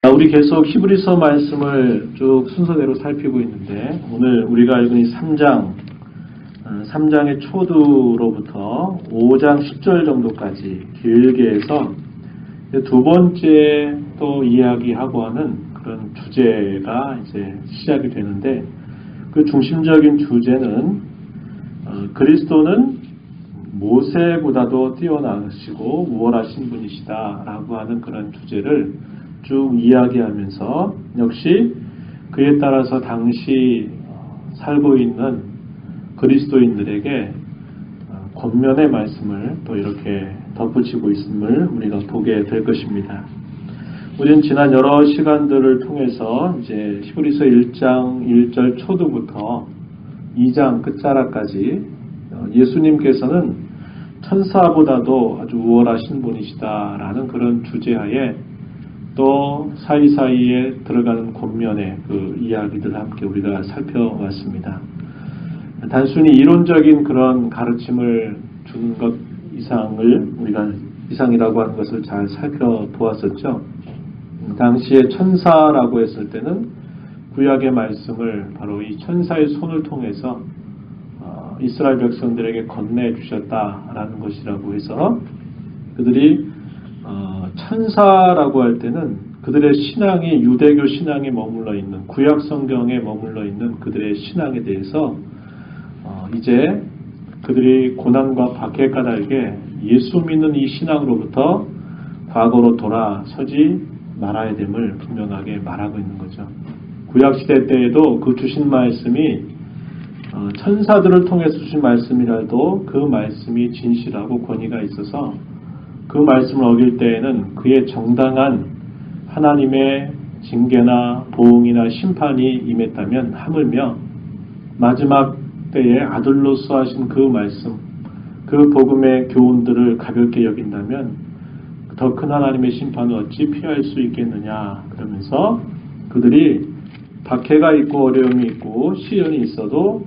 우리 계속 히브리서 말씀을 쭉 순서대로 살피고 있는데 오늘 우리가 읽은 이 3장의 초두로부터 5장 10절 정도까지 길게 해서 두 번째 또 이야기하고 하는 그런 주제가 이제 시작이 되는데 그 중심적인 주제는 그리스도는 모세보다도 뛰어나시고 우월하신 분이시다라고 하는 그런 주제를 쭉 이야기하면서 역시 그에 따라서 당시 살고 있는 그리스도인들에게 권면의 말씀을 또 이렇게 덧붙이고 있음을 우리가 보게 될 것입니다. 우리는 지난 여러 시간들을 통해서 이제 히브리서 1장 1절 초두부터 2장 끝자락까지 예수님께서는 천사보다도 아주 우월하신 분이시다라는 그런 주제하에 또 사이사이에 들어가는 권면의 그 이야기들을 함께 우리가 살펴왔습니다. 단순히 이론적인 그런 가르침을 주는 것 이상을 우리가 이상이라고 하는 것을 잘 살펴보았었죠. 당시에 천사라고 했을 때는 구약의 말씀을 바로 이 천사의 손을 통해서 이스라엘 백성들에게 건네주셨다라는 것이라고 해서 그들이 천사라고 할 때는 그들의 신앙이 유대교 신앙에 머물러 있는 구약 성경에 머물러 있는 그들의 신앙에 대해서 이제 그들이 고난과 박해 까닭에 예수 믿는 이 신앙으로부터 과거로 돌아서지 말아야 됨을 분명하게 말하고 있는 거죠. 구약시대 때에도 그 주신 말씀이 천사들을 통해서 주신 말씀이라도 그 말씀이 진실하고 권위가 있어서 그 말씀을 어길 때에는 그의 정당한 하나님의 징계나 보응이나 심판이 임했다면 하물며 마지막 때에 아들로서 하신 그 말씀, 그 복음의 교훈들을 가볍게 여긴다면 더 큰 하나님의 심판을 어찌 피할 수 있겠느냐 그러면서 그들이 박해가 있고 어려움이 있고 시련이 있어도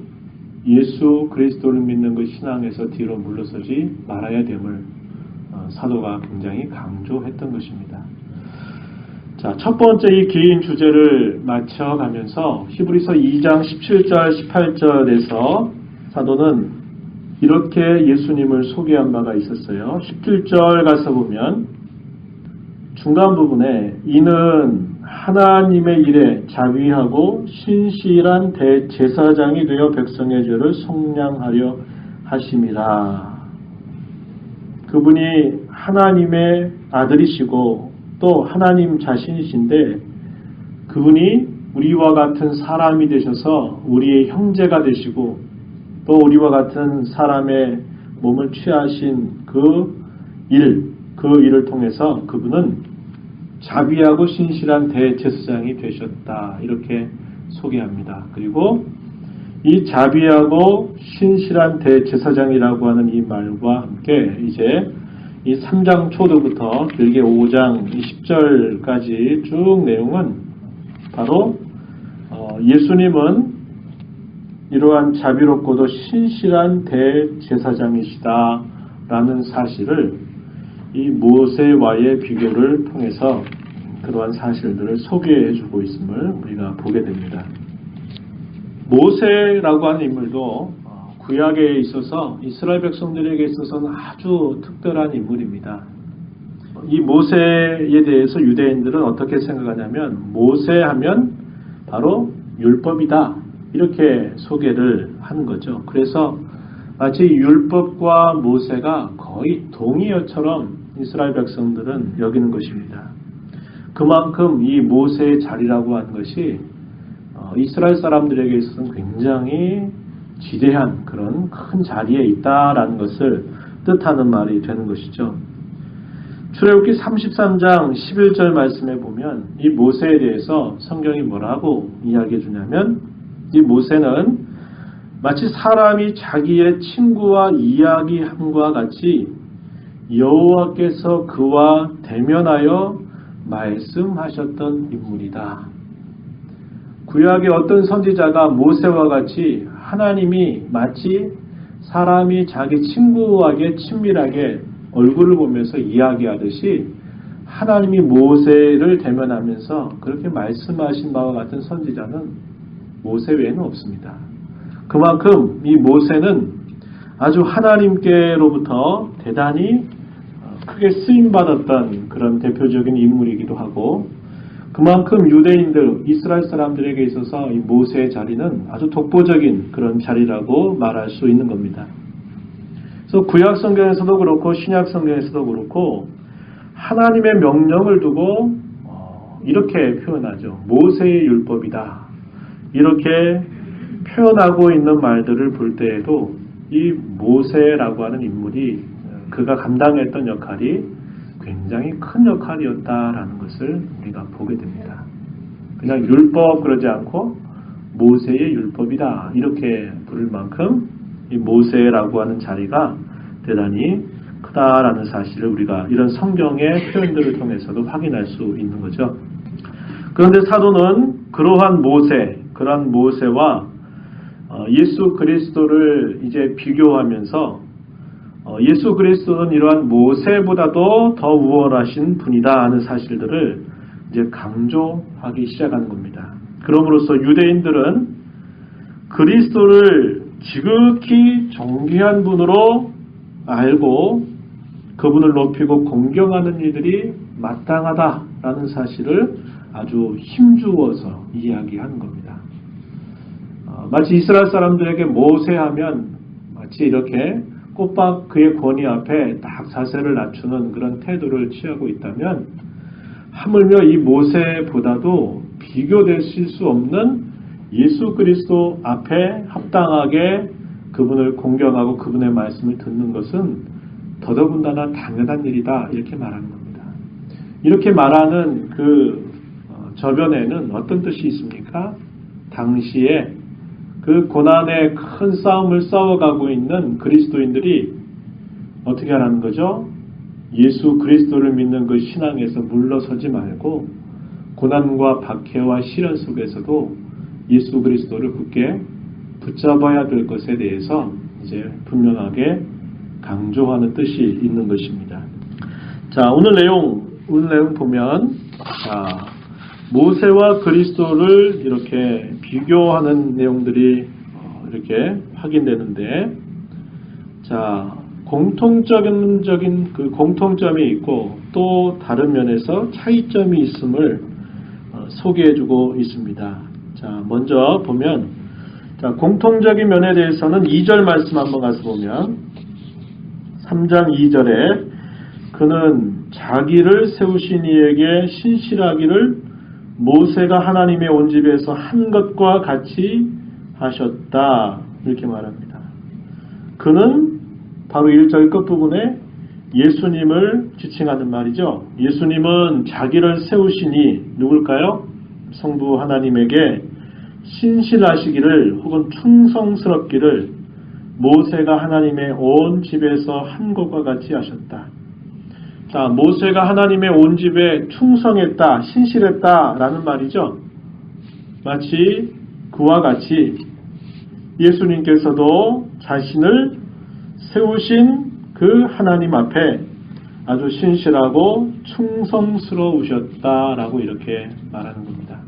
예수 그리스도를 믿는 그 신앙에서 뒤로 물러서지 말아야 됨을 사도가 굉장히 강조했던 것입니다. 자, 첫 번째 이 긴 주제를 맞춰가면서 히브리서 2장 17절, 18절에서 사도는 이렇게 예수님을 소개한 바가 있었어요. 17절 가서 보면 중간 부분에 이는 하나님의 일에 자비하고 신실한 대제사장이 되어 백성의 죄를 속량하려 하심이라. 그분이 하나님의 아들이시고 또 하나님 자신이신데 그분이 우리와 같은 사람이 되셔서 우리의 형제가 되시고 또 우리와 같은 사람의 몸을 취하신 그 일을 통해서 그분은 자비하고 신실한 대제사장이 되셨다. 이렇게 소개합니다. 그리고 이 자비하고 신실한 대제사장이라고 하는 이 말과 함께 이제 이 3장 초도부터 길게 5장 10절까지 쭉 내용은 바로 예수님은 이러한 자비롭고도 신실한 대제사장이시다라는 사실을 이 모세와의 비교를 통해서 그러한 사실들을 소개해주고 있음을 우리가 보게 됩니다. 모세라고 하는 인물도 구약에 있어서 이스라엘 백성들에게 있어서는 아주 특별한 인물입니다. 이 모세에 대해서 유대인들은 어떻게 생각하냐면 모세하면 바로 율법이다 이렇게 소개를 하는 거죠. 그래서 마치 율법과 모세가 거의 동의어처럼 이스라엘 백성들은 여기는 것입니다. 그만큼 이 모세의 자리라고 하는 것이 이스라엘 사람들에게 있어서는 굉장히 지대한 그런 큰 자리에 있다라는 것을 뜻하는 말이 되는 것이죠. 출애굽기 33장 11절 말씀에 보면 이 모세에 대해서 성경이 뭐라고 이야기해 주냐면 이 모세는 마치 사람이 자기의 친구와 이야기함과 같이 여호와께서 그와 대면하여 말씀하셨던 인물이다. 구약의 어떤 선지자가 모세와 같이 하나님이 마치 사람이 자기 친구에게 친밀하게 얼굴을 보면서 이야기하듯이 하나님이 모세를 대면하면서 그렇게 말씀하신 바와 같은 선지자는 모세 외에는 없습니다. 그만큼 이 모세는 아주 하나님께로부터 대단히 크게 쓰임받았던 그런 대표적인 인물이기도 하고, 그만큼 유대인들, 이스라엘 사람들에게 있어서 이 모세의 자리는 아주 독보적인 그런 자리라고 말할 수 있는 겁니다. 그래서 구약 성경에서도 그렇고 신약 성경에서도 그렇고 하나님의 명령을 두고 이렇게 표현하죠. 모세의 율법이다. 이렇게 표현하고 있는 말들을 볼 때에도 이 모세라고 하는 인물이 그가 감당했던 역할이 굉장히 큰 역할이었다라는 것을 우리가 보게 됩니다. 그냥 율법 그러지 않고 모세의 율법이다 이렇게 부를 만큼 이 모세라고 하는 자리가 대단히 크다라는 사실을 우리가 이런 성경의 표현들을 통해서도 확인할 수 있는 거죠. 그런데 사도는 그러한 모세와 예수 그리스도를 이제 비교하면서 예수 그리스도는 이러한 모세보다도 더 우월하신 분이다 하는 사실들을 이제 강조하기 시작하는 겁니다. 그럼으로써 유대인들은 그리스도를 지극히 존귀한 분으로 알고 그분을 높이고 공경하는 일들이 마땅하다라는 사실을 아주 힘주어서 이야기하는 겁니다. 마치 이스라엘 사람들에게 모세하면 마치 이렇게 꽃밭 그의 권위 앞에 딱 자세를 낮추는 그런 태도를 취하고 있다면, 하물며 이 모세보다도 비교되실 수 없는 예수 그리스도 앞에 합당하게 그분을 공경하고 그분의 말씀을 듣는 것은 더더군다나 당연한 일이다 이렇게 말하는 겁니다. 이렇게 말하는 그 저변에는 어떤 뜻이 있습니까? 당시에 그 고난의 큰 싸움을 싸워가고 있는 그리스도인들이 어떻게 하라는 거죠? 예수 그리스도를 믿는 그 신앙에서 물러서지 말고 고난과 박해와 시련 속에서도 예수 그리스도를 굳게 붙잡아야 될 것에 대해서 이제 분명하게 강조하는 뜻이 있는 것입니다. 자, 오늘 내용 보면, 자, 모세와 그리스도를 이렇게 비교하는 내용들이 이렇게 확인되는데, 자, 공통적인 그 공통점이 있고 또 다른 면에서 차이점이 있음을 소개해주고 있습니다. 자, 먼저 보면, 자, 공통적인 면에 대해서는 2절 말씀 한번 가서 보면 3장 2절에 그는 자기를 세우신 이에게 신실하기를 모세가 하나님의 온 집에서 한 것과 같이 하셨다 이렇게 말합니다. 그는 바로 1절 끝부분에 예수님을 지칭하는 말이죠. 예수님은 자기를 세우시니 누굴까요? 성부 하나님에게 신실하시기를 혹은 충성스럽기를 모세가 하나님의 온 집에서 한 것과 같이 하셨다. 자, 모세가 하나님의 온 집에 충성했다, 신실했다 라는 말이죠. 마치 그와 같이 예수님께서도 자신을 세우신 그 하나님 앞에 아주 신실하고 충성스러우셨다라고 이렇게 말하는 겁니다.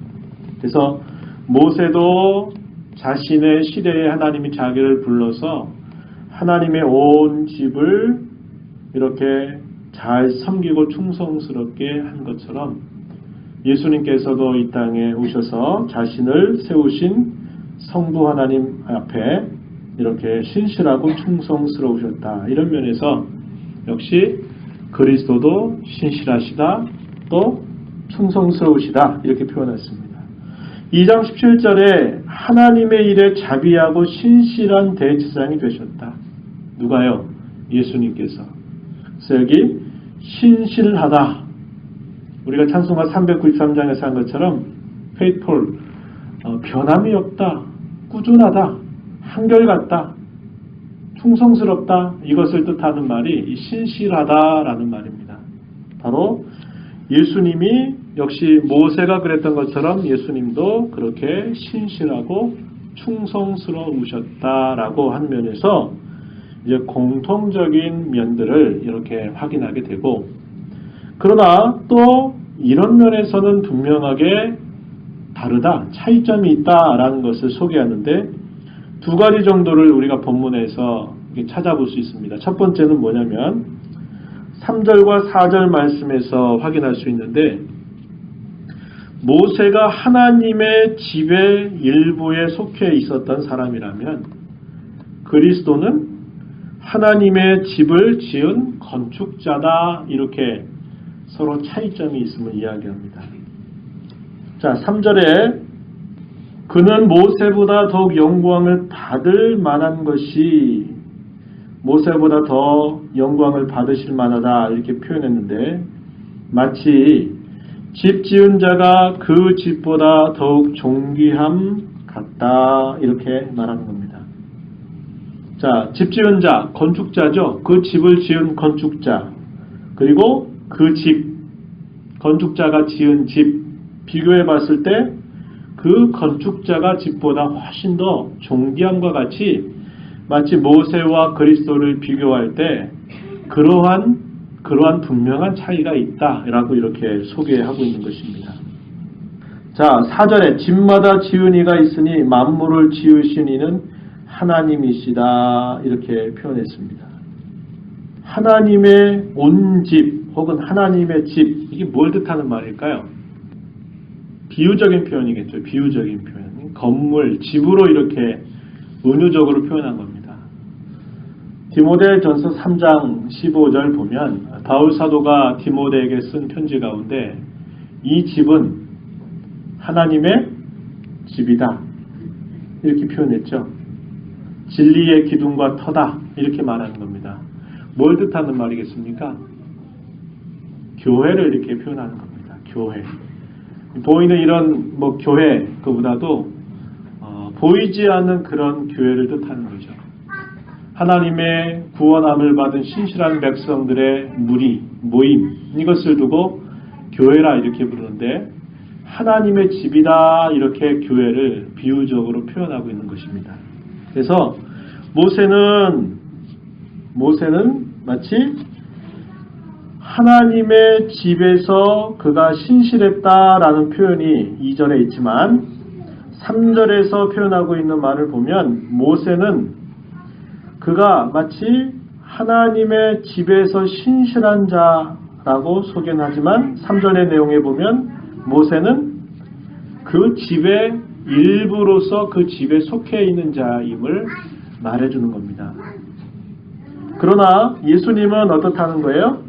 그래서 모세도 자신의 시대에 하나님이 자기를 불러서 하나님의 온 집을 이렇게 잘 섬기고 충성스럽게 한 것처럼 예수님께서도 이 땅에 오셔서 자신을 세우신 성부 하나님 앞에 이렇게 신실하고 충성스러우셨다. 이런 면에서 역시 그리스도도 신실하시다, 또 충성스러우시다 이렇게 표현했습니다. 2장 17절에 하나님의 일에 자비하고 신실한 대제사장이 되셨다. 누가요? 예수님께서. 그래서 여기 신실하다. 우리가 찬송가 393장에서 한 것처럼 faithful, 변함이 없다, 꾸준하다, 한결같다, 충성스럽다 이것을 뜻하는 말이 신실하다라는 말입니다. 바로 예수님이 역시 모세가 그랬던 것처럼 예수님도 그렇게 신실하고 충성스러우셨다라고 한 면에서 이제 공통적인 면들을 이렇게 확인하게 되고, 그러나 또 이런 면에서는 분명하게 다르다, 차이점이 있다라는 것을 소개하는데 두 가지 정도를 우리가 본문에서 찾아볼 수 있습니다. 첫 번째는 뭐냐면 3절과 4절 말씀에서 확인할 수 있는데 모세가 하나님의 집의 일부에 속해 있었던 사람이라면 그리스도는 하나님의 집을 지은 건축자다, 이렇게 서로 차이점이 있음을 이야기합니다. 자, 3절에 그는 모세보다 더욱 영광을 받을 만한 것이 모세보다 더 영광을 받으실 만하다, 이렇게 표현했는데 마치 집 지은 자가 그 집보다 더욱 존귀함 같다, 이렇게 말하는 겁니다. 자, 집 지은 자, 건축자죠. 그 집을 지은 건축자, 그리고 그 집, 건축자가 지은 집 비교해 봤을 때 그 건축자가 집보다 훨씬 더 존귀함과 같이 마치 모세와 그리스도를 비교할 때 그러한 분명한 차이가 있다라고 이렇게 소개하고 있는 것입니다. 자, 4절에 집마다 지은 이가 있으니 만물을 지으신 이는 하나님이시다, 이렇게 표현했습니다. 하나님의 온 집 혹은 하나님의 집, 이게 뭘 뜻하는 말일까요? 비유적인 표현이겠죠. 비유적인 표현. 건물, 집으로 이렇게 은유적으로 표현한 겁니다. 디모데전서 3장 15절 보면 바울 사도가 디모데에게 쓴 편지 가운데 이 집은 하나님의 집이다, 이렇게 표현했죠. 진리의 기둥과 터다, 이렇게 말하는 겁니다. 뭘 뜻하는 말이겠습니까? 교회를 이렇게 표현하는 겁니다. 교회. 보이는 이런 교회 그보다도 보이지 않는 그런 교회를 뜻하는 거죠. 하나님의 구원함을 받은 신실한 백성들의 무리, 모임, 이것을 두고 교회라 이렇게 부르는데 하나님의 집이다, 이렇게 교회를 비유적으로 표현하고 있는 것입니다. 그래서 모세는 마치 하나님의 집에서 그가 신실했다라는 표현이 2절에 있지만 3절에서 표현하고 있는 말을 보면 모세는 그가 마치 하나님의 집에서 신실한 자라고 소개는 하지만 3절의 내용에 보면 모세는 그 집의 일부로서 그 집에 속해 있는 자임을 말해주는 겁니다. 그러나 예수님은 어떻다는 거예요?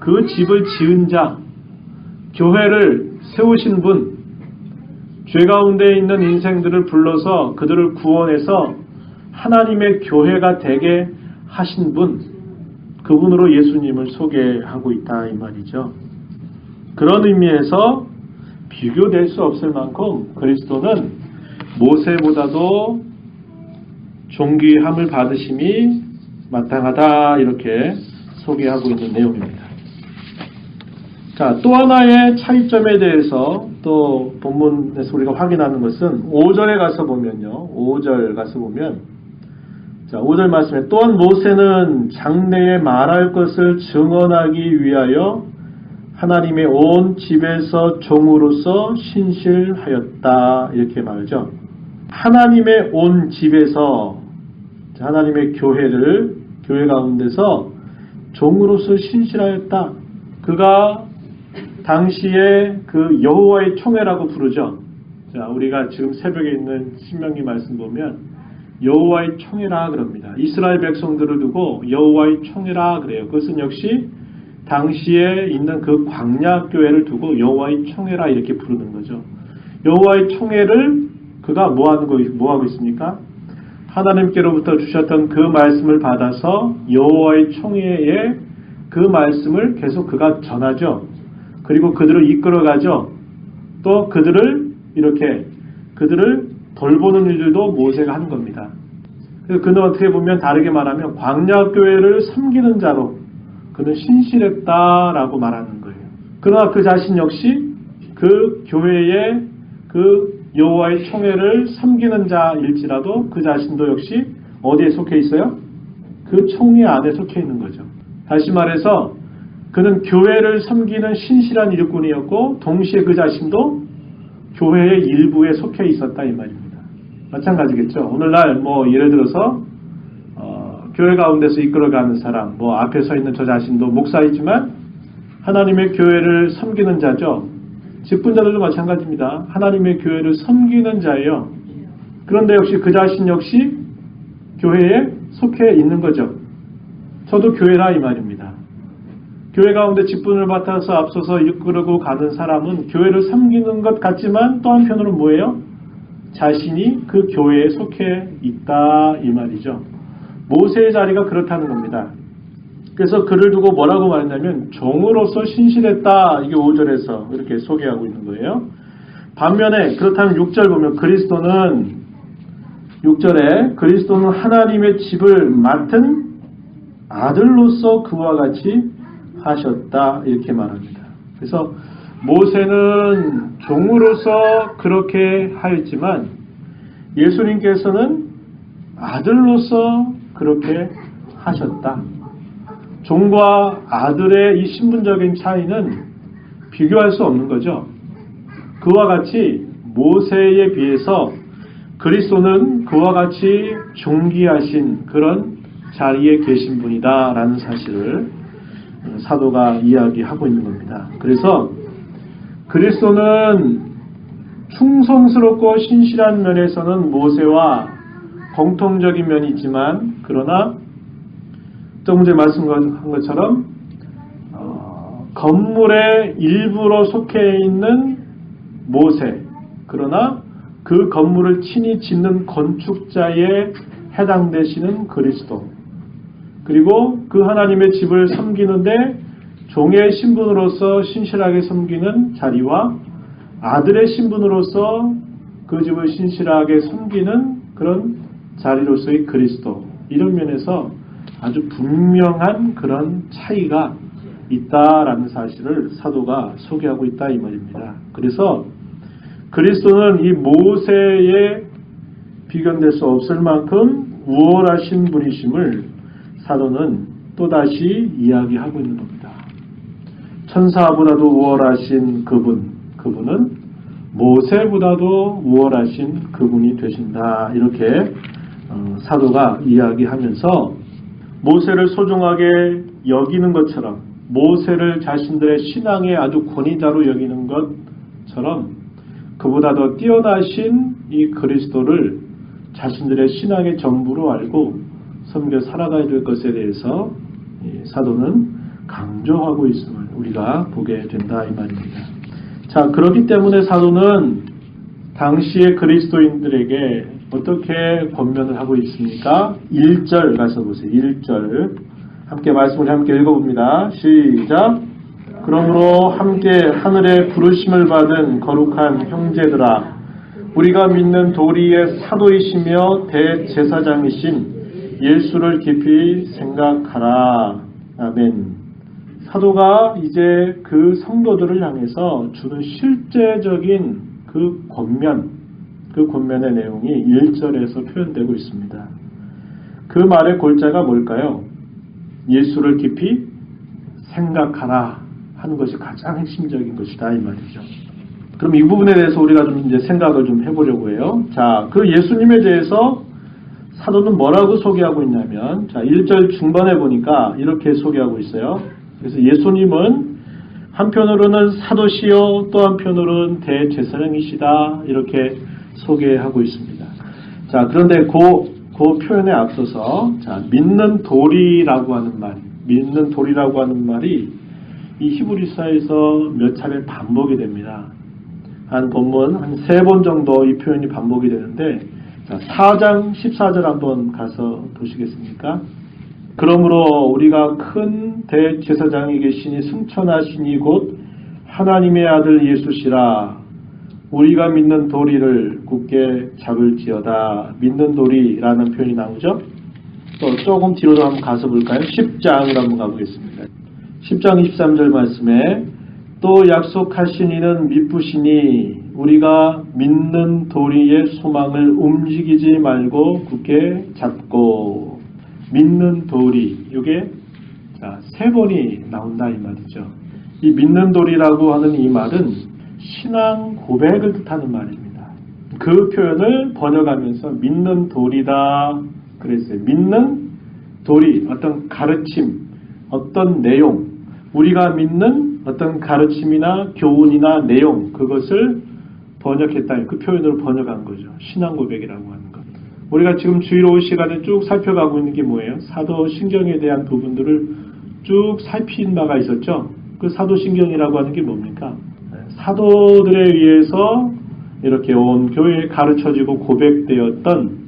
그 집을 지은 자, 교회를 세우신 분, 죄 가운데 있는 인생들을 불러서 그들을 구원해서 하나님의 교회가 되게 하신 분, 그분으로 예수님을 소개하고 있다, 이 말이죠. 그런 의미에서 비교될 수 없을 만큼 그리스도는 모세보다도 존귀함을 받으심이 마땅하다, 이렇게 소개하고 있는 내용입니다. 자, 또 하나의 차이점에 대해서 또 본문에서 우리가 확인하는 것은 5절에 가서 보면요. 5절 가서 보면, 자, 5절 말씀에 또한 모세는 장래에 말할 것을 증언하기 위하여 하나님의 온 집에서 종으로서 신실하였다, 이렇게 말하죠. 하나님의 온 집에서, 하나님의 교회 가운데서 종으로서 신실하였다. 그가 당시에 그 여호와의 총회라고 부르죠. 자, 우리가 지금 새벽에 있는 신명기 말씀 보면 여호와의 총회라 그럽니다. 이스라엘 백성들을 두고 여호와의 총회라 그래요. 그것은 역시 당시에 있는 그 광야교회를 두고 여호와의 총회라 이렇게 부르는 거죠. 여호와의 총회를 그가 뭐 하고 있습니까? 하나님께로부터 주셨던 그 말씀을 받아서 여호와의 총회에 그 말씀을 계속 그가 전하죠. 그리고 그들을 이끌어가죠. 또 그들을 돌보는 일들도 모세가 한 겁니다. 그래서 그는 어떻게 보면 다르게 말하면 광야교회를 섬기는 자로 그는 신실했다라고 말하는 거예요. 그러나 그 자신 역시 그 교회의 그 여호와의 총회를 섬기는 자일지라도 그 자신도 역시 어디에 속해 있어요? 그 총회 안에 속해 있는 거죠. 다시 말해서 그는 교회를 섬기는 신실한 일꾼이었고 동시에 그 자신도 교회의 일부에 속해 있었다 이 말입니다. 마찬가지겠죠. 오늘날 예를 들어서 교회 가운데서 이끌어가는 사람, 앞에 서 있는 저 자신도 목사이지만 하나님의 교회를 섬기는 자죠. 직분자들도 마찬가지입니다. 하나님의 교회를 섬기는 자예요. 그런데 역시 그 자신 역시 교회에 속해 있는 거죠. 저도 교회라 이 말입니다. 교회 가운데 직분을 맡아서 앞서서 이끌고 가는 사람은 교회를 섬기는 것 같지만 또 한편으로는 뭐예요? 자신이 그 교회에 속해 있다 이 말이죠. 모세의 자리가 그렇다는 겁니다. 그래서 그를 두고 뭐라고 말했냐면 종으로서 신실했다. 이게 5절에서 이렇게 소개하고 있는 거예요. 반면에 그렇다면 6절 보면 그리스도는 6절에 그리스도는 하나님의 집을 맡은 아들로서 그와 같이 하셨다. 이렇게 말합니다. 그래서 모세는 종으로서 그렇게 하였지만 예수님께서는 아들로서 그렇게 하셨다. 종과 아들의 이 신분적인 차이는 비교할 수 없는 거죠. 그와 같이 모세에 비해서 그리스도는 그와 같이 존귀하신 그런 자리에 계신 분이다라는 사실을 사도가 이야기하고 있는 겁니다. 그래서 그리스도는 충성스럽고 신실한 면에서는 모세와 공통적인 면이 있지만 그러나 조금 전에 말씀한 것처럼 건물의 일부로 속해 있는 모세, 그러나 그 건물을 친히 짓는 건축자에 해당되시는 그리스도, 그리고 그 하나님의 집을 섬기는데 종의 신분으로서 신실하게 섬기는 자리와 아들의 신분으로서 그 집을 신실하게 섬기는 그런 자리로서의 그리스도, 이런 면에서 아주 분명한 그런 차이가 있다라는 사실을 사도가 소개하고 있다 이 말입니다. 그래서 그리스도는 이 모세에 비견될 수 없을 만큼 우월하신 분이심을 사도는 또다시 이야기하고 있는 겁니다. 천사보다도 우월하신 그분은 모세보다도 우월하신 그분이 되신다. 이렇게 사도가 이야기하면서 모세를 소중하게 여기는 것처럼, 모세를 자신들의 신앙의 아주 권위자로 여기는 것처럼 그보다 더 뛰어나신 이 그리스도를 자신들의 신앙의 전부로 알고 섬겨 살아가야 될 것에 대해서 사도는 강조하고 있음을 우리가 보게 된다 이 말입니다. 자, 그렇기 때문에 사도는 당시의 그리스도인들에게 어떻게 권면을 하고 있습니까? 1절 가서 보세요. 1절 함께 말씀을 함께 읽어봅니다. 시작. 그러므로 함께 하늘에 부르심을 받은 거룩한 형제들아, 우리가 믿는 도리의 사도이시며 대제사장이신 예수를 깊이 생각하라. 아멘. 사도가 이제 그 성도들을 향해서 주는 실제적인 그 권면의 내용이 1절에서 표현되고 있습니다. 그 말의 골자가 뭘까요? 예수를 깊이 생각하라 하는 것이 가장 핵심적인 것이다 이 말이죠. 그럼 이 부분에 대해서 우리가 좀 이제 생각을 좀 해보려고 해요. 자, 그 예수님에 대해서 사도는 뭐라고 소개하고 있냐면, 자, 1절 중반에 보니까 이렇게 소개하고 있어요. 그래서 예수님은 한편으로는 사도시요 또 한편으로는 대제사장이시다 이렇게 소개하고 있습니다. 자, 그런데 그 표현에 앞서서 믿는 도리라고 하는 말이 이 히브리서에서 몇 차례 반복이 됩니다. 한 3번 정도 이 표현이 반복이 되는데, 자, 4장 14절 한번 가서 보시겠습니까? 그러므로 우리가 큰 대제사장이 계시니 승천하시니 곧 하나님의 아들 예수시라. 우리가 믿는 도리를 굳게 잡을지어다. 믿는 도리라는 표현이 나오죠. 또 조금 뒤로 한번 가서 볼까요? 10장으로 한번 가보겠습니다. 10장 23절 말씀에 또 약속하신 이는 미쁘시니 우리가 믿는 도리의 소망을 움직이지 말고 굳게 잡고. 믿는 도리, 이게 자, 3번이 나온다 이 말이죠. 이 믿는 도리라고 하는 이 말은 신앙 고백을 뜻하는 말입니다. 그 표현을 번역하면서 믿는 도리다 그랬어요. 믿는 도리, 어떤 가르침, 어떤 내용, 우리가 믿는 어떤 가르침이나 교훈이나 내용, 그것을 번역했다. 그 표현으로 번역한 거죠. 신앙 고백이라고 하는 것. 우리가 지금 주일오후 시간에 쭉 살펴가고 있는 게 뭐예요? 사도신경에 대한 부분들을 쭉 살핀 바가 있었죠. 그 사도신경이라고 하는 게 뭡니까? 사도들에 의해서 이렇게 온 교회에 가르쳐지고 고백되었던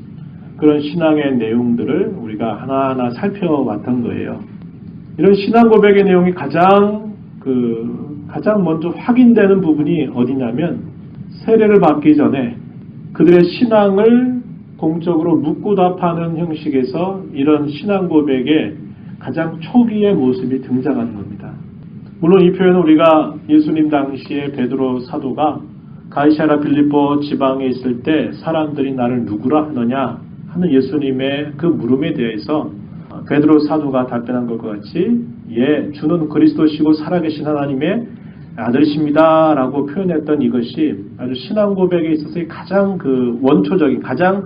그런 신앙의 내용들을 우리가 하나하나 살펴왔던 거예요. 이런 신앙 고백의 내용이 가장 먼저 확인되는 부분이 어디냐면 세례를 받기 전에 그들의 신앙을 공적으로 묻고 답하는 형식에서 이런 신앙 고백의 가장 초기의 모습이 등장하는 겁니다. 물론 이 표현은 우리가 예수님 당시에 베드로 사도가 가이사랴 빌립보 지방에 있을 때 사람들이 나를 누구라 하느냐 하는 예수님의 그 물음에 대해서 베드로 사도가 답변한 것과 같이 예, 주는 그리스도시고 살아계신 하나님의 아들이십니다 라고 표현했던 이것이 아주 신앙 고백에 있어서의 가장 원초적인 가장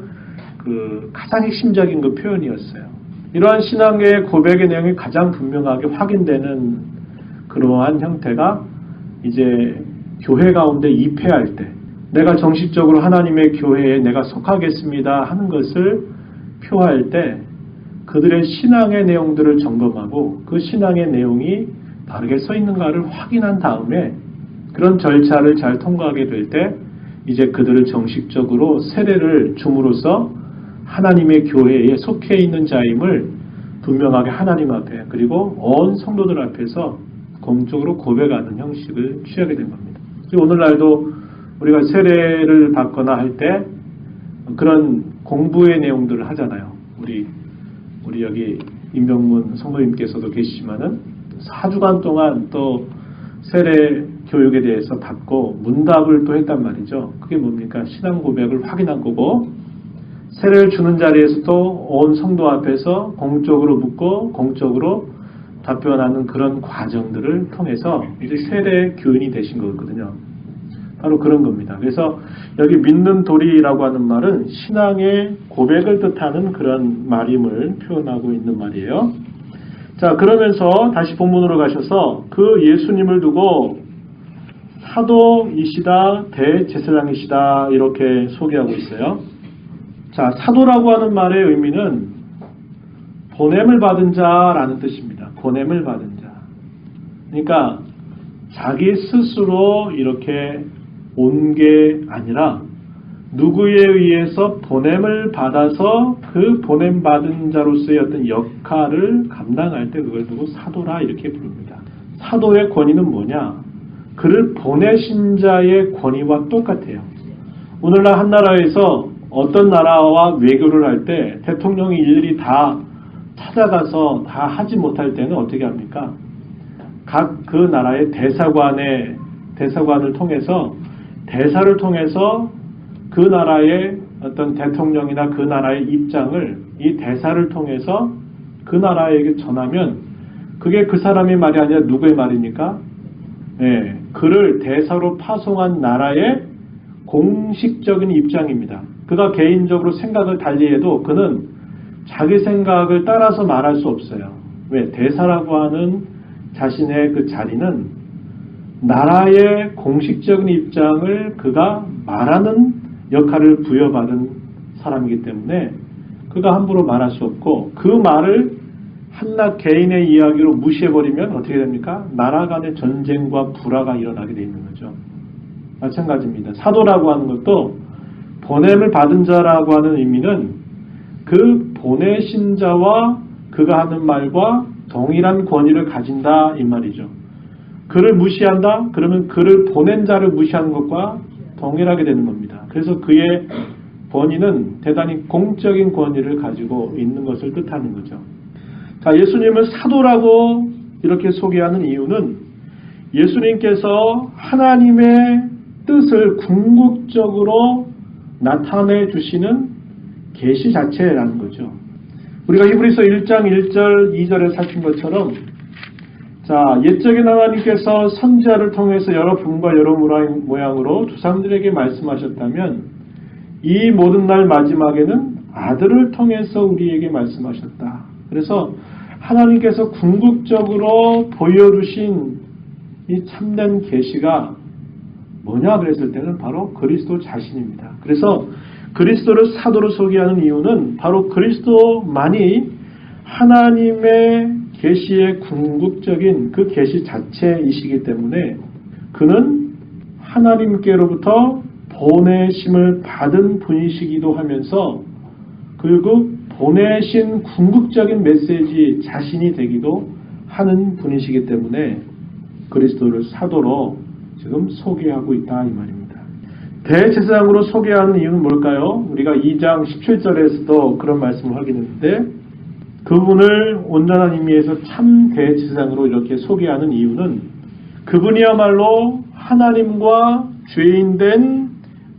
핵심적인 그 표현이었어요. 이러한 신앙의 고백의 내용이 가장 분명하게 확인되는 그러한 형태가 이제 교회 가운데 입회할 때 내가 정식적으로 하나님의 교회에 내가 속하겠습니다 하는 것을 표할 때 그들의 신앙의 내용들을 점검하고 그 신앙의 내용이 바르게 서 있는가를 확인한 다음에 그런 절차를 잘 통과하게 될 때 이제 그들을 정식적으로 세례를 줌으로써 하나님의 교회에 속해 있는 자임을 분명하게 하나님 앞에 그리고 온 성도들 앞에서 공적으로 고백하는 형식을 취하게 된 겁니다. 오늘날도 우리가 세례를 받거나 할 때 그런 공부의 내용들을 하잖아요. 우리 여기 임병문 성도님께서도 계시지만은 4주간 동안 또 세례 교육에 대해서 받고 문답을 또 했단 말이죠. 그게 뭡니까? 신앙 고백을 확인한 거고 세례를 주는 자리에서도 온 성도 앞에서 공적으로 묻고 공적으로 답변하는 그런 과정들을 통해서 이제 세례 교인이 되신 거거든요. 바로 그런 겁니다. 그래서 여기 믿는 도리라고 하는 말은 신앙의 고백을 뜻하는 그런 말임을 표현하고 있는 말이에요. 자, 그러면서 다시 본문으로 가셔서 그 예수님을 두고 사도이시다, 대제사장이시다 이렇게 소개하고 있어요. 자, 사도라고 하는 말의 의미는 보냄을 받은 자라는 뜻입니다. 보냄을 받은 자. 그러니까 자기 스스로 이렇게 온 게 아니라 누구에 의해서 보냄을 받아서 그 보냄 받은 자로서의 어떤 역할을 감당할 때 그걸 두고 사도라 이렇게 부릅니다. 사도의 권위는 뭐냐? 그를 보내신 자의 권위와 똑같아요. 오늘날 한 나라에서 어떤 나라와 외교를 할 때 대통령이 일일이 다 찾아가서 다 하지 못할 때는 어떻게 합니까? 각 그 나라의 대사관을 통해서 대사를 통해서 그 나라의 어떤 대통령이나 그 나라의 입장을 이 대사를 통해서 그 나라에게 전하면 그게 그 사람의 말이 아니라 누구의 말입니까? 네, 그를 대사로 파송한 나라의 공식적인 입장입니다. 그가 개인적으로 생각을 달리해도 그는 자기 생각을 따라서 말할 수 없어요. 왜? 대사라고 하는 자신의 그 자리는 나라의 공식적인 입장을 그가 말하는 역할을 부여받은 사람이기 때문에 그가 함부로 말할 수 없고 그 말을 한낱 개인의 이야기로 무시해버리면 어떻게 됩니까? 나라 간의 전쟁과 불화가 일어나게 돼 있는 거죠. 마찬가지입니다. 사도라고 하는 것도 보냄을 받은 자라고 하는 의미는 그 보내신 자와 그가 하는 말과 동일한 권위를 가진다 이 말이죠. 그를 무시한다? 그러면 그를 보낸 자를 무시하는 것과 동일하게 되는 겁니다. 그래서 그의 권위는 대단히 공적인 권위를 가지고 있는 것을 뜻하는 거죠. 자, 예수님을 사도라고 이렇게 소개하는 이유는 예수님께서 하나님의 뜻을 궁극적으로 나타내 주시는 계시 자체라는 거죠. 우리가 히브리서 1장 1절 2절에 살핀 것처럼 자, 옛적인 하나님께서 선지자를 통해서 여러 분과 여러 모양으로 조상들에게 말씀하셨다면 이 모든 날 마지막에는 아들을 통해서 우리에게 말씀하셨다. 그래서 하나님께서 궁극적으로 보여주신 이 참된 계시가 뭐냐 그랬을 때는 바로 그리스도 자신입니다. 그래서 그리스도를 사도로 소개하는 이유는 바로 그리스도만이 하나님의 계시의 궁극적인 그 계시 자체이시기 때문에 그는 하나님께로부터 보내심을 받은 분이시기도 하면서 그리고 보내신 궁극적인 메시지 자신이 되기도 하는 분이시기 때문에 그리스도를 사도로 지금 소개하고 있다 이 말입니다. 대제사장으로 소개하는 이유는 뭘까요? 우리가 2장 17절에서도 그런 말씀을 확인했는데 그분을 온전한 의미에서 참 대제사장으로 이렇게 소개하는 이유는 그분이야말로 하나님과 죄인된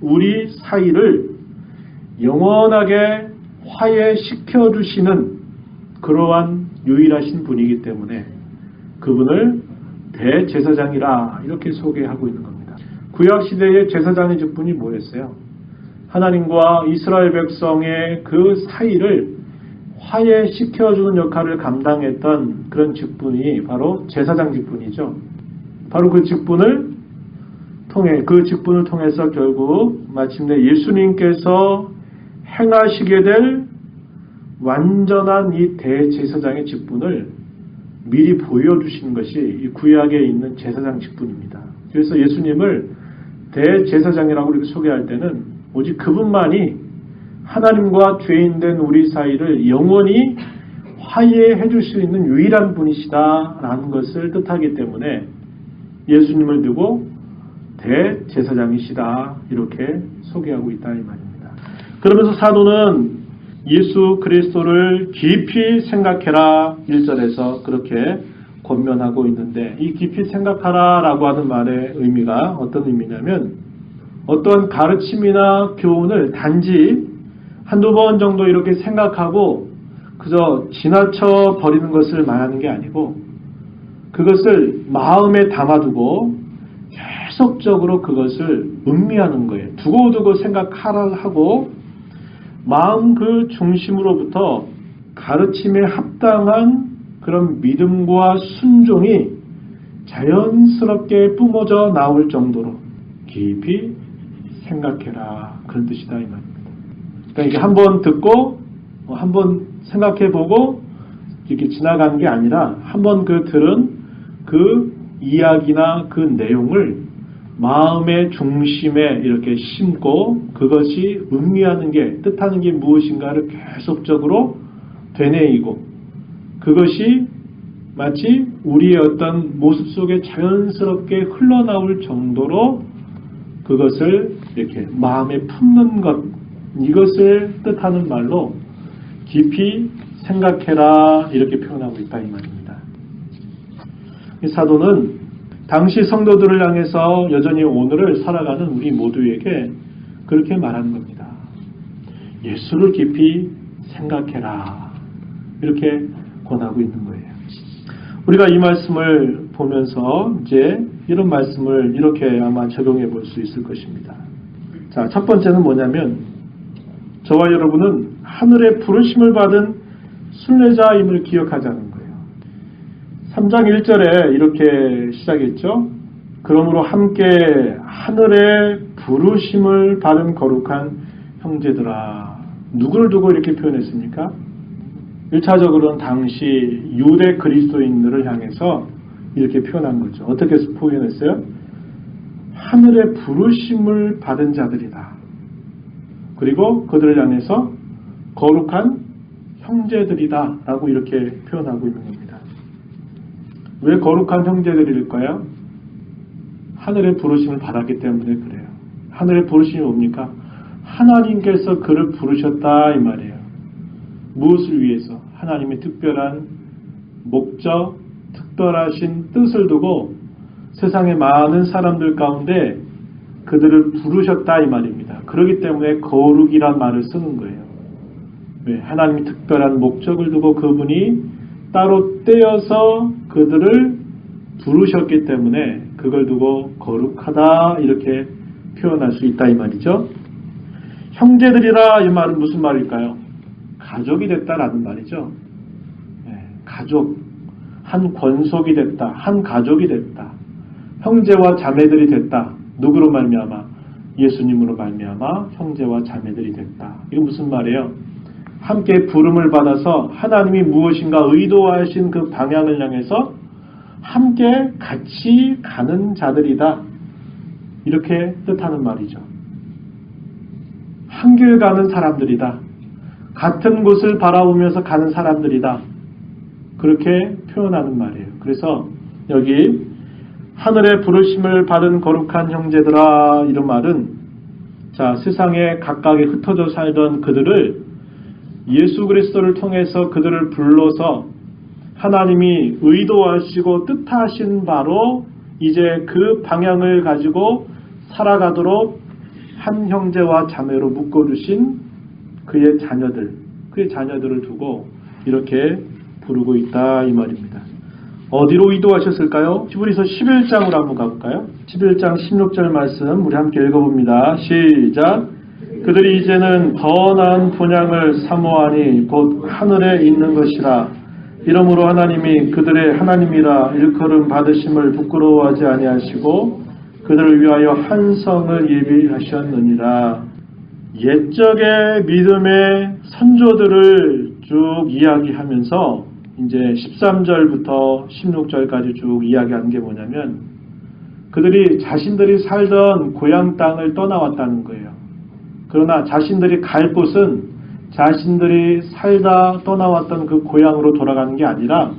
우리 사이를 영원하게 화해시켜 주시는 그러한 유일하신 분이기 때문에 그분을 대제사장이라 이렇게 소개하고 있는 겁니다. 구약시대의 제사장의 직분이 뭐였어요? 하나님과 이스라엘 백성의 그 사이를 화해시켜주는 역할을 감당했던 그런 직분이 바로 제사장 직분이죠. 바로 그 직분을 통해서 결국 마침내 예수님께서 행하시게 될 완전한 이 대제사장의 직분을 미리 보여주신 것이 이 구약에 있는 제사장 직분입니다. 그래서 예수님을 대제사장이라고 이렇게 소개할 때는 오직 그분만이 하나님과 죄인된 우리 사이를 영원히 화해해 줄 수 있는 유일한 분이시다라는 것을 뜻하기 때문에 예수님을 두고 대제사장이시다 이렇게 소개하고 있다 이 말입니다. 그러면서 사도는 예수 그리스도를 깊이 생각해라 1절에서 그렇게 권면하고 있는데 이 깊이 생각하라 라고 하는 말의 의미가 어떤 의미냐면 어떠한 가르침이나 교훈을 단지 한두 번 정도 이렇게 생각하고 그저 지나쳐 버리는 것을 말하는 게 아니고 그것을 마음에 담아두고 계속적으로 그것을 음미하는 거예요. 두고두고 생각하라 하고 마음 그 중심으로부터 가르침에 합당한 그런 믿음과 순종이 자연스럽게 뿜어져 나올 정도로 깊이 생각해라 그런 뜻이다 이 말입니다. 그러니까 이게 한번 듣고 한번 생각해보고 이렇게 지나가는 게 아니라 한번 그 들은 그 이야기나 그 내용을 마음의 중심에 이렇게 심고 그것이 의미하는 게 뜻하는 게 무엇인가를 계속적으로 되뇌이고 그것이 마치 우리의 어떤 모습 속에 자연스럽게 흘러나올 정도로 그것을 이렇게 마음에 품는 것 이것을 뜻하는 말로 깊이 생각해라 이렇게 표현하고 있다 이 말입니다. 이 사도는 당시 성도들을 향해서 여전히 오늘을 살아가는 우리 모두에게 그렇게 말하는 겁니다. 예수를 깊이 생각해라 이렇게 권하고 있는 거예요. 우리가 이 말씀을 보면서 이제 이런 말씀을 이렇게 아마 적용해 볼 수 있을 것입니다. 자, 첫 번째는 뭐냐면 저와 여러분은 하늘의 부르심을 받은 순례자임을 기억하자는 거예요. 3장 1절에 이렇게 시작했죠. 그러므로 함께 하늘의 부르심을 받은 거룩한 형제들아. 누구를 두고 이렇게 표현했습니까? 1차적으로는 당시 유대 그리스도인들을 향해서 이렇게 표현한 거죠. 어떻게 표현했어요? 하늘의 부르심을 받은 자들이다. 그리고 그들을 향해서 거룩한 형제들이다 라고 이렇게 표현하고 있는 겁니다. 왜 거룩한 형제들일까요? 하늘의 부르심을 받았기 때문에 그래요. 하늘의 부르심이 뭡니까? 하나님께서 그를 부르셨다 이 말이에요. 무엇을 위해서? 하나님의 특별한 목적, 특별하신 뜻을 두고 세상의 많은 사람들 가운데 그들을 부르셨다 이 말입니다. 그렇기 때문에 거룩이란 말을 쓰는 거예요. 왜? 하나님이 특별한 목적을 두고 그분이 따로 떼어서 그들을 부르셨기 때문에 그걸 두고 거룩하다 이렇게 표현할 수 있다 이 말이죠. 형제들이라 이 말은 무슨 말일까요? 가족이 됐다라는 말이죠. 가족, 한 권속이 됐다, 한 가족이 됐다, 형제와 자매들이 됐다. 누구로 말미암아? 예수님으로 말미암아 형제와 자매들이 됐다. 이거 무슨 말이에요? 함께 부름을 받아서 하나님이 무엇인가 의도하신 그 방향을 향해서 함께 같이 가는 자들이다. 이렇게 뜻하는 말이죠. 한 길 가는 사람들이다. 같은 곳을 바라보면서 가는 사람들이다. 그렇게 표현하는 말이에요. 그래서 여기 하늘의 부르심을 받은 거룩한 형제들아 이런 말은 자 세상에 각각에 흩어져 살던 그들을 예수 그리스도를 통해서 그들을 불러서 하나님이 의도하시고 뜻하신 바로 이제 그 방향을 가지고 살아가도록 한 형제와 자매로 묶어주신 그의 자녀들을 두고 이렇게 부르고 있다 이 말입니다. 어디로 이도하셨을까요? 히브리서 11장으로 한번 가볼까요? 11장 16절 말씀 우리 함께 읽어봅니다. 시작! 그들이 이제는 더 나은 본향을 사모하니 곧 하늘에 있는 것이라. 이러므로 하나님이 그들의 하나님이라 일컬음 받으심을 부끄러워하지 아니하시고 그들을 위하여 한 성을 예비하셨느니라. 옛적의 믿음의 선조들을 쭉 이야기하면서 이제 13절부터 16절까지 쭉 이야기하는 게 뭐냐면 그들이 자신들이 살던 고향 땅을 떠나왔다는 거예요. 그러나 자신들이 갈 곳은 자신들이 살다 떠나왔던 그 고향으로 돌아가는 게 아니라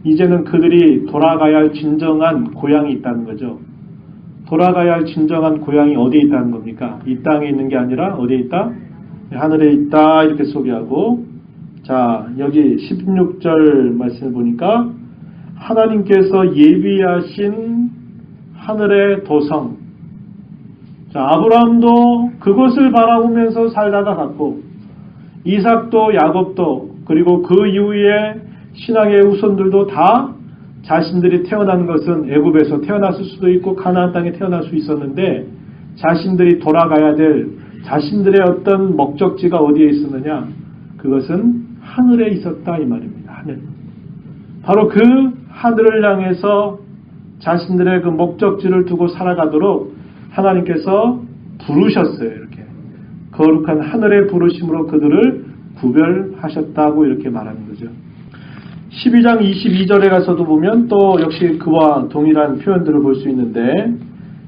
이제는 그들이 돌아가야 할 진정한 고향이 있다는 거죠. 돌아가야 할 진정한 고향이 어디에 있다는 겁니까? 이 땅에 있는 게 아니라 어디에 있다? 하늘에 있다 이렇게 소개하고 자 여기 16절 말씀을 보니까 하나님께서 예비하신 하늘의 도성 자 아브라함도 그것을 바라보면서 살다가 갔고 이삭도 야곱도 그리고 그 이후에 신앙의 후손들도 다 자신들이 태어난 것은 애굽에서 태어났을 수도 있고 가나안 땅에 태어날 수 있었는데 자신들이 돌아가야 될 자신들의 어떤 목적지가 어디에 있었느냐 그것은 하늘에 있었다 이 말입니다. 하늘. 바로 그 하늘을 향해서 자신들의 그 목적지를 두고 살아가도록 하나님께서 부르셨어요. 이렇게 거룩한 하늘의 부르심으로 그들을 구별하셨다고 이렇게 말하는 거죠. 12장 22절에 가서도 보면 또 역시 그와 동일한 표현들을 볼 수 있는데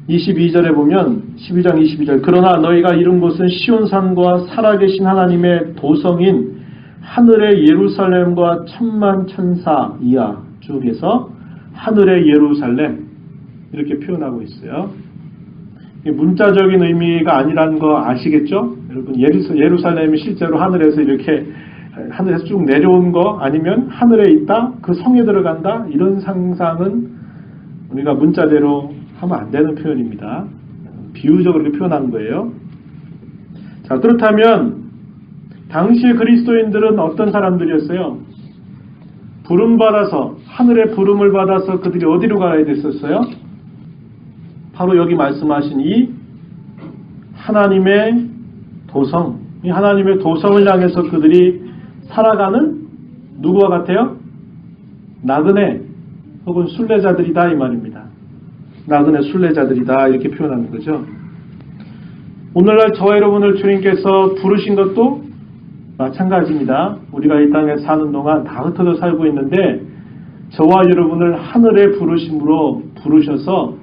22절에 보면 12장 22절 그러나 너희가 이룬 곳은 시온산과 살아계신 하나님의 도성인 하늘의 예루살렘과 천만 천사 이하 쪽에서 하늘의 예루살렘 이렇게 표현하고 있어요. 문자적인 의미가 아니라는 거 아시겠죠? 여러분 예루살렘이 실제로 하늘에서 이렇게 하늘에서 쭉 내려온 거 아니면 하늘에 있다? 그 성에 들어간다? 이런 상상은 우리가 문자대로 하면 안 되는 표현입니다. 비유적으로 이렇게 표현한 거예요. 자, 그렇다면 당시의 그리스도인들은 어떤 사람들이었어요? 부름받아서 하늘의 부름을 받아서 그들이 어디로 가야 됐었어요? 바로 여기 말씀하신 이 하나님의 도성 이 하나님의 도성을 향해서 그들이 살아가는 누구와 같아요? 나그네 혹은 순례자들이다 이 말입니다. 나그네 순례자들이다 이렇게 표현하는 거죠. 오늘날 저와 여러분을 주님께서 부르신 것도 마찬가지입니다. 우리가 이 땅에 사는 동안 다 흩어져 살고 있는데 저와 여러분을 하늘의 부르심으로 부르셔서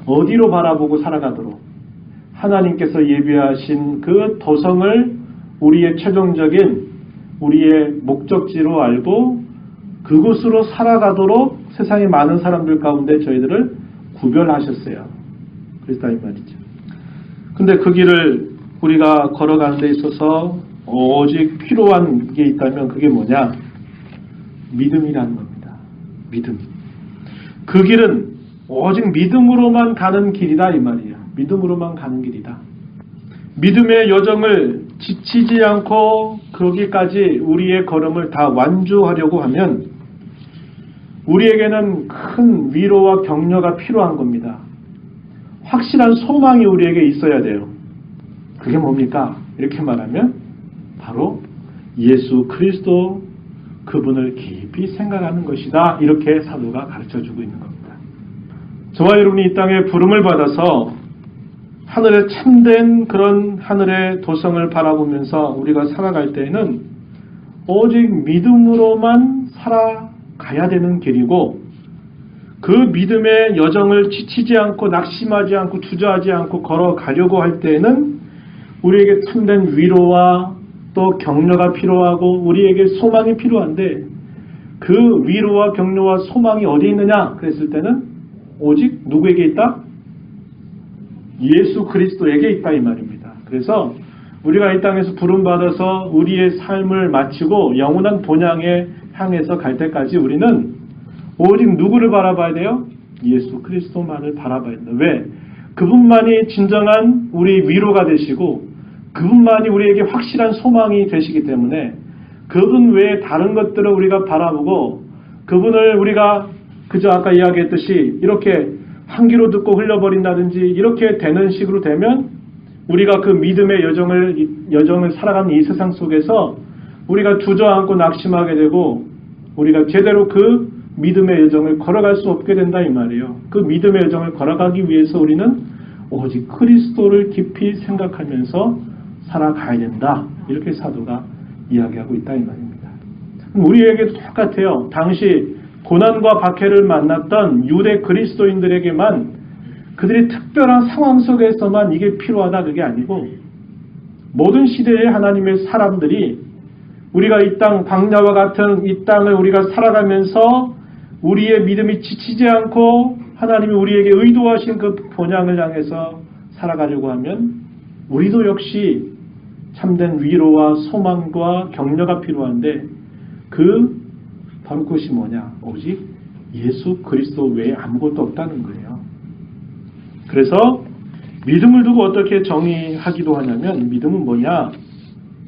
어디로 바라보고 살아가도록 하나님께서 예비하신 그 도성을 우리의 최종적인 우리의 목적지로 알고 그곳으로 살아가도록 세상의 많은 사람들 가운데 저희들을 구별하셨어요. 그렇다 이 말이죠. 근데 그 길을 우리가 걸어가는 데 있어서 오직 필요한 게 있다면 그게 뭐냐? 믿음이라는 겁니다. 믿음. 그 길은 오직 믿음으로만 가는 길이다 이 말이에요. 믿음으로만 가는 길이다. 믿음의 여정을 지치지 않고 거기까지 우리의 걸음을 다 완주하려고 하면 우리에게는 큰 위로와 격려가 필요한 겁니다. 확실한 소망이 우리에게 있어야 돼요. 그게 뭡니까? 이렇게 말하면 바로 예수 그리스도 그분을 깊이 생각하는 것이다. 이렇게 사도가 가르쳐주고 있는 겁니다. 저와 여러분이 이 땅에 부름을 받아서 하늘에 참된 그런 하늘의 도성을 바라보면서 우리가 살아갈 때에는 오직 믿음으로만 살아가야 되는 길이고, 그 믿음의 여정을 지치지 않고 낙심하지 않고 주저하지 않고 걸어가려고 할 때에는 우리에게 참된 위로와 또 격려가 필요하고 우리에게 소망이 필요한데, 그 위로와 격려와 소망이 어디 있느냐 그랬을 때는 오직 누구에게 있다? 예수 그리스도에게 있다 이 말입니다. 그래서 우리가 이 땅에서 부름받아서 우리의 삶을 마치고 영원한 본향에 향해서 갈 때까지 우리는 오직 누구를 바라봐야 돼요? 예수 그리스도만을 바라봐야 된다. 왜? 그분만이 진정한 우리 위로가 되시고 그분만이 우리에게 확실한 소망이 되시기 때문에 그분 외에 다른 것들을 우리가 바라보고 그분을 우리가 그저 아까 이야기했듯이 이렇게 한 귀로 듣고 흘려버린다든지 이렇게 되는 식으로 되면 우리가 그 믿음의 여정을 살아가는 이 세상 속에서 우리가 주저앉고 낙심하게 되고 우리가 제대로 그 믿음의 여정을 걸어갈 수 없게 된다 이 말이에요. 그 믿음의 여정을 걸어가기 위해서 우리는 오직 그리스도를 깊이 생각하면서 살아가야 된다. 이렇게 사도가 이야기하고 있다 이 말입니다. 우리에게도 똑같아요. 당시 고난과 박해를 만났던 유대 그리스도인들에게만 그들이 특별한 상황 속에서만 이게 필요하다 그게 아니고 모든 시대의 하나님의 사람들이 우리가 이 땅 광야와 같은 이 땅을 우리가 살아가면서 우리의 믿음이 지치지 않고 하나님이 우리에게 의도하신 그 본향을 향해서 살아가려고 하면 우리도 역시 참된 위로와 소망과 격려가 필요한데 그 바로 그것이 뭐냐? 오직 예수 그리스도 외에 아무것도 없다는 거예요. 그래서 믿음을 두고 어떻게 정의하기도 하냐면 믿음은 뭐냐?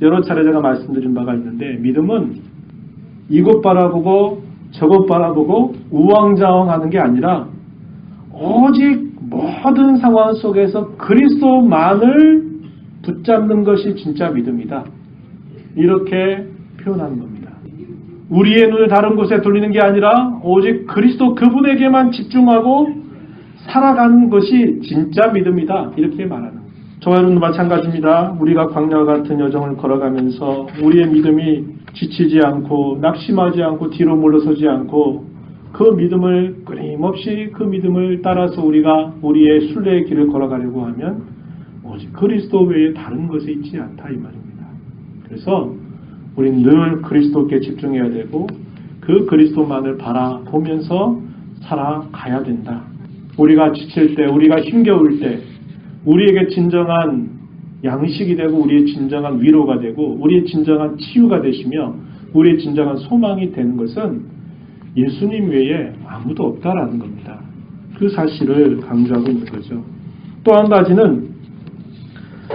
여러 차례 제가 말씀드린 바가 있는데 믿음은 이것 바라보고 저것 바라보고 우왕좌왕하는 게 아니라 오직 모든 상황 속에서 그리스도만을 붙잡는 것이 진짜 믿음이다. 이렇게 표현하는 겁니다. 우리의 눈을 다른 곳에 돌리는 게 아니라 오직 그리스도 그분에게만 집중하고 살아가는 것이 진짜 믿음이다. 이렇게 말하는 거예요. 저와 여러분도 마찬가지입니다. 우리가 광야와 같은 여정을 걸어가면서 우리의 믿음이 지치지 않고 낙심하지 않고 뒤로 물러서지 않고 그 믿음을 끊임없이 그 믿음을 따라서 우리가 우리의 순례의 길을 걸어가려고 하면 오직 그리스도 외에 다른 것이 있지 않다 이 말입니다. 그래서 우리는 늘 그리스도께 집중해야 되고 그 그리스도만을 바라보면서 살아가야 된다. 우리가 지칠 때, 우리가 힘겨울 때 우리에게 진정한 양식이 되고 우리의 진정한 위로가 되고 우리의 진정한 치유가 되시며 우리의 진정한 소망이 되는 것은 예수님 외에 아무도 없다라는 겁니다. 그 사실을 강조하고 있는 거죠. 또 한 가지는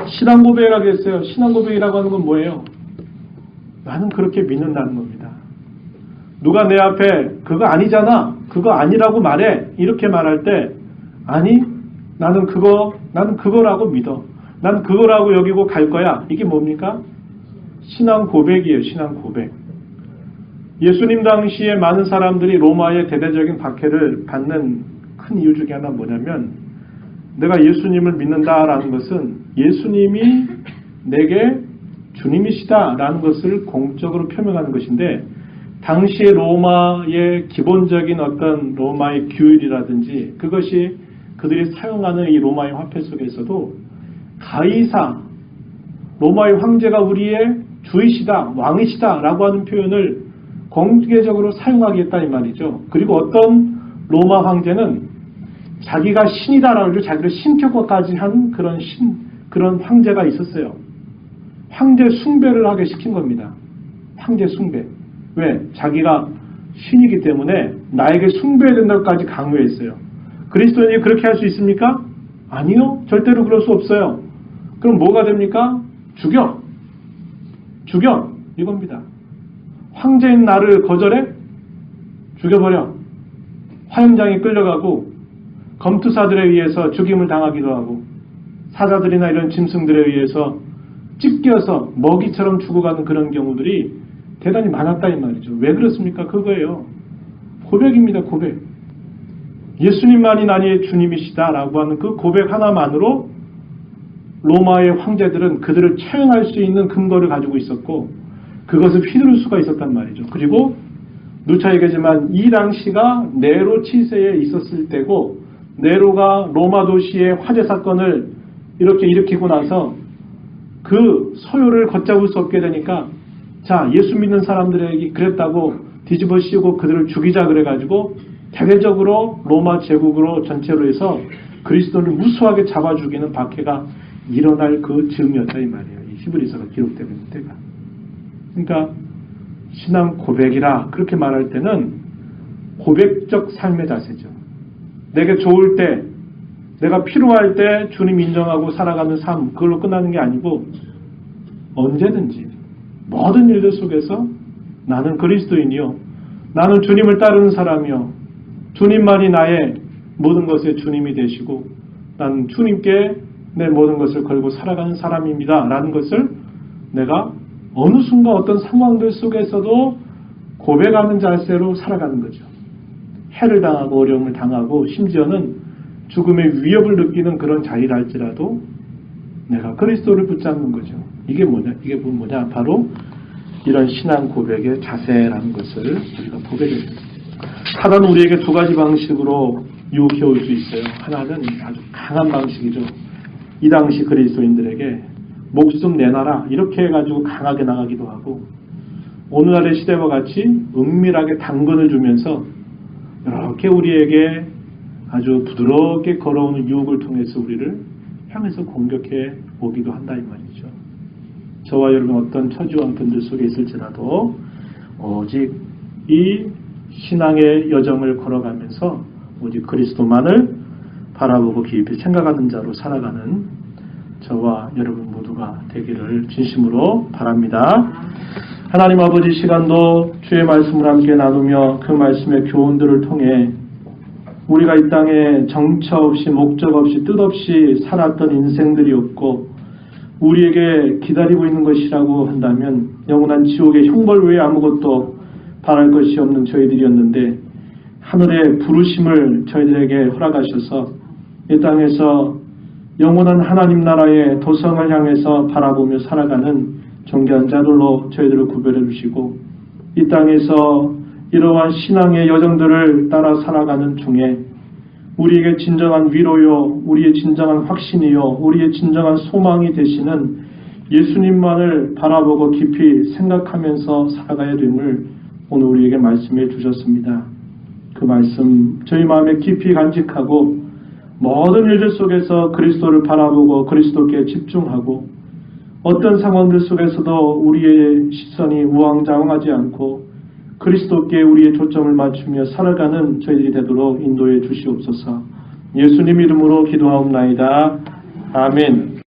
신앙 고백이라고 했어요. 신앙 고백이라고 하는 건 뭐예요? 나는 그렇게 믿는다는 겁니다. 누가 내 앞에 그거 아니잖아, 그거 아니라고 말해 이렇게 말할 때 아니 나는 그거라고 믿어, 난 그거라고 여기고 갈 거야. 이게 뭡니까? 신앙 고백이에요. 신앙 고백. 예수님 당시에 많은 사람들이 로마의 대대적인 박해를 받는 큰 이유 중에 하나 뭐냐면 내가 예수님을 믿는다라는 것은 예수님이 내게 주님이시다라는 것을 공적으로 표명하는 것인데 당시의 로마의 기본적인 어떤 로마의 규율이라든지 그것이 그들이 사용하는 이 로마의 화폐 속에서도 가이사, 로마의 황제가 우리의 주이시다, 왕이시다 라고 하는 표현을 공개적으로 사용하겠다 이 말이죠. 그리고 어떤 로마 황제는 자기가 신이다라고 하고 자기를 신격화까지 한 그런 황제가 있었어요. 황제 숭배를 하게 시킨 겁니다. 황제 숭배. 왜? 자기가 신이기 때문에 나에게 숭배해야 된다고까지 강요했어요. 그리스도인이 그렇게 할 수 있습니까? 아니요. 절대로 그럴 수 없어요. 그럼 뭐가 됩니까? 죽여. 이겁니다. 황제인 나를 거절해? 죽여버려. 화형장에 끌려가고 검투사들에 의해서 죽임을 당하기도 하고 사자들이나 이런 짐승들에 의해서 찢겨서 먹이처럼 죽어가는 그런 경우들이 대단히 많았다 이 말이죠. 왜 그렇습니까? 그거예요. 고백입니다. 고백. 예수님만이 나의 주님이시다라고 하는 그 고백 하나만으로 로마의 황제들은 그들을 처형할 수 있는 근거를 가지고 있었고 그것을 휘두를 수가 있었단 말이죠. 그리고 누차 얘기하지만 이 당시가 네로 치세에 있었을 때고 네로가 로마 도시의 화재 사건을 이렇게 일으키고 나서 그 소요를 걷잡을 수 없게 되니까 자 예수 믿는 사람들에게 그랬다고 뒤집어 씌우고 그들을 죽이자 그래가지고 대대적으로 로마 제국으로 전체로 해서 그리스도를 무수하게 잡아 죽이는 박해가 일어날 그 즈음이었다 이 말이에요. 이 히브리서가 기록되고 있는 때가. 그러니까 신앙 고백이라 그렇게 말할 때는 고백적 삶의 자세죠. 내게 좋을 때 내가 필요할 때 주님 인정하고 살아가는 삶 그걸로 끝나는 게 아니고 언제든지 모든 일들 속에서 나는 그리스도인이요 나는 주님을 따르는 사람이요 주님만이 나의 모든 것의 주님이 되시고 나는 주님께 내 모든 것을 걸고 살아가는 사람입니다 라는 것을 내가 어느 순간 어떤 상황들 속에서도 고백하는 자세로 살아가는 거죠. 해를 당하고 어려움을 당하고 심지어는 죽음의 위협을 느끼는 그런 자리를 할지라도 내가 그리스도를 붙잡는 거죠. 이게 뭐냐? 이게 뭐냐? 바로 이런 신앙 고백의 자세라는 것을 우리가 보게 됩니다. 사단은 우리에게 두 가지 방식으로 유혹해 올 수 있어요. 하나는 아주 강한 방식이죠. 이 당시 그리스도인들에게 목숨 내놔라 이렇게 해가지고 강하게 나가기도 하고 오늘날의 시대와 같이 은밀하게 당근을 주면서 이렇게 우리에게 아주 부드럽게 걸어오는 유혹을 통해서 우리를 향해서 공격해 오기도 한다 이 말이죠. 저와 여러분 어떤 처지와 형편들 속에 있을지라도 오직 이 신앙의 여정을 걸어가면서 오직 그리스도만을 바라보고 깊이 생각하는 자로 살아가는 저와 여러분 모두가 되기를 진심으로 바랍니다. 하나님 아버지 시간도 주의 말씀을 함께 나누며 그 말씀의 교훈들을 통해 우리가 이 땅에 정처 없이 목적 없이 뜻 없이 살았던 인생들이었고 우리에게 기다리고 있는 것이라고 한다면 영원한 지옥의 형벌 외에 아무것도 바랄 것이 없는 저희들이었는데 하늘의 부르심을 저희들에게 허락하셔서 이 땅에서 영원한 하나님 나라의 도성을 향해서 바라보며 살아가는 존귀한 자들로 저희들을 구별해 주시고 이 땅에서 이러한 신앙의 여정들을 따라 살아가는 중에 우리에게 진정한 위로요, 우리의 진정한 확신이요, 우리의 진정한 소망이 되시는 예수님만을 바라보고 깊이 생각하면서 살아가야 됨을 오늘 우리에게 말씀해 주셨습니다. 그 말씀 저희 마음에 깊이 간직하고 모든 일들 속에서 그리스도를 바라보고 그리스도께 집중하고 어떤 상황들 속에서도 우리의 시선이 우왕좌왕하지 않고 그리스도께 우리의 초점을 맞추며 살아가는 저희들이 되도록 인도해 주시옵소서. 예수님 이름으로 기도하옵나이다. 아멘.